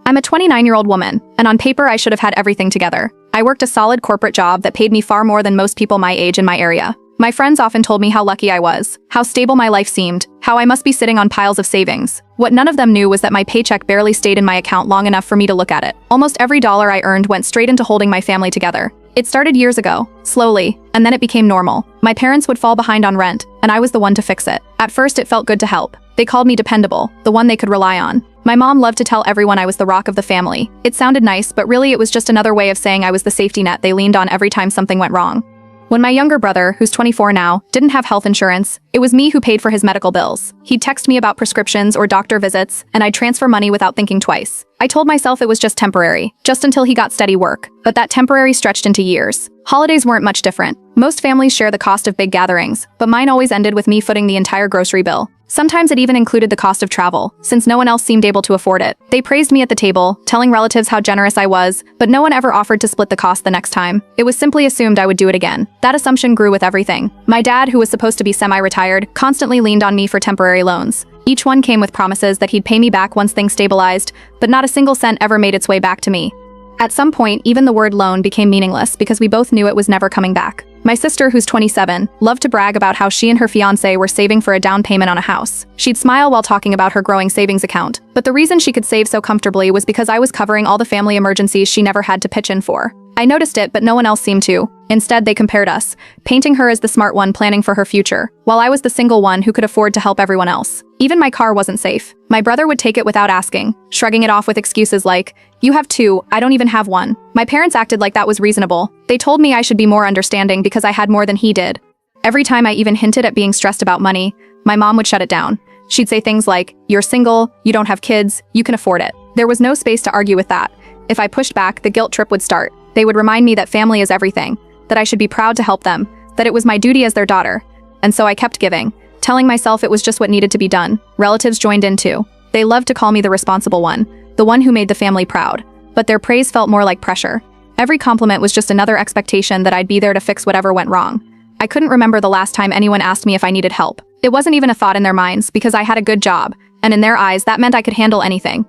I'm a 29-year-old woman, and on paper I should have had everything together. I worked a solid corporate job that paid me far more than most people my age in my area. My friends often told me how lucky I was, how stable my life seemed, how I must be sitting on piles of savings. What none of them knew was that my paycheck barely stayed in my account long enough for me to look at it. Almost every dollar I earned went straight into holding my family together. It started years ago, slowly, and then it became normal. My parents would fall behind on rent, and I was the one to fix it. At first it felt good to help. They called me dependable, the one they could rely on. My mom loved to tell everyone I was the rock of the family. It sounded nice, but really it was just another way of saying I was the safety net they leaned on every time something went wrong. When my younger brother, who's 24 now, didn't have health insurance, it was me who paid for his medical bills. He'd text me about prescriptions or doctor visits, and I'd transfer money without thinking twice. I told myself it was just temporary, just until he got steady work, but that temporary stretched into years. Holidays weren't much different. Most families share the cost of big gatherings, but mine always ended with me footing the entire grocery bill. Sometimes it even included the cost of travel, since no one else seemed able to afford it. They praised me at the table, telling relatives how generous I was, but no one ever offered to split the cost the next time. It was simply assumed I would do it again. That assumption grew with everything. My dad, who was supposed to be semi-retired, constantly leaned on me for temporary loans. Each one came with promises that he'd pay me back once things stabilized, but not a single cent ever made its way back to me. At some point, even the word loan became meaningless because we both knew it was never coming back. My sister, who's 27, loved to brag about how she and her fiancé were saving for a down payment on a house. She'd smile while talking about her growing savings account. But the reason she could save so comfortably was because I was covering all the family emergencies she never had to pitch in for. I noticed it, but no one else seemed to. Instead, they compared us, painting her as the smart one planning for her future, while I was the single one who could afford to help everyone else. Even my car wasn't safe. My brother would take it without asking, shrugging it off with excuses like, "You have two, I don't even have one." My parents acted like that was reasonable. They told me I should be more understanding because I had more than he did. Every time I even hinted at being stressed about money, my mom would shut it down. She'd say things like, "You're single, you don't have kids, you can afford it." There was no space to argue with that. If I pushed back, the guilt trip would start. They would remind me that family is everything, that I should be proud to help them, that it was my duty as their daughter. And so I kept giving, telling myself it was just what needed to be done. Relatives joined in too. They loved to call me the responsible one, the one who made the family proud. But their praise felt more like pressure. Every compliment was just another expectation that I'd be there to fix whatever went wrong. I couldn't remember the last time anyone asked me if I needed help. It wasn't even a thought in their minds because I had a good job, and in their eyes that meant I could handle anything.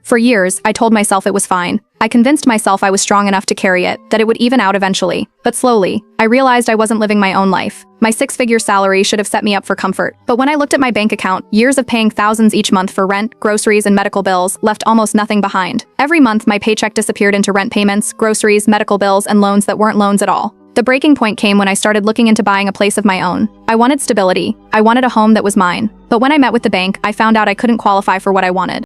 For years, I told myself it was fine. I convinced myself I was strong enough to carry it, that it would even out eventually. But slowly, I realized I wasn't living my own life. My six-figure salary should have set me up for comfort. But when I looked at my bank account, years of paying thousands each month for rent, groceries, and medical bills left almost nothing behind. Every month, my paycheck disappeared into rent payments, groceries, medical bills, and loans that weren't loans at all. The breaking point came when I started looking into buying a place of my own. I wanted stability. I wanted a home that was mine. But when I met with the bank, I found out I couldn't qualify for what I wanted.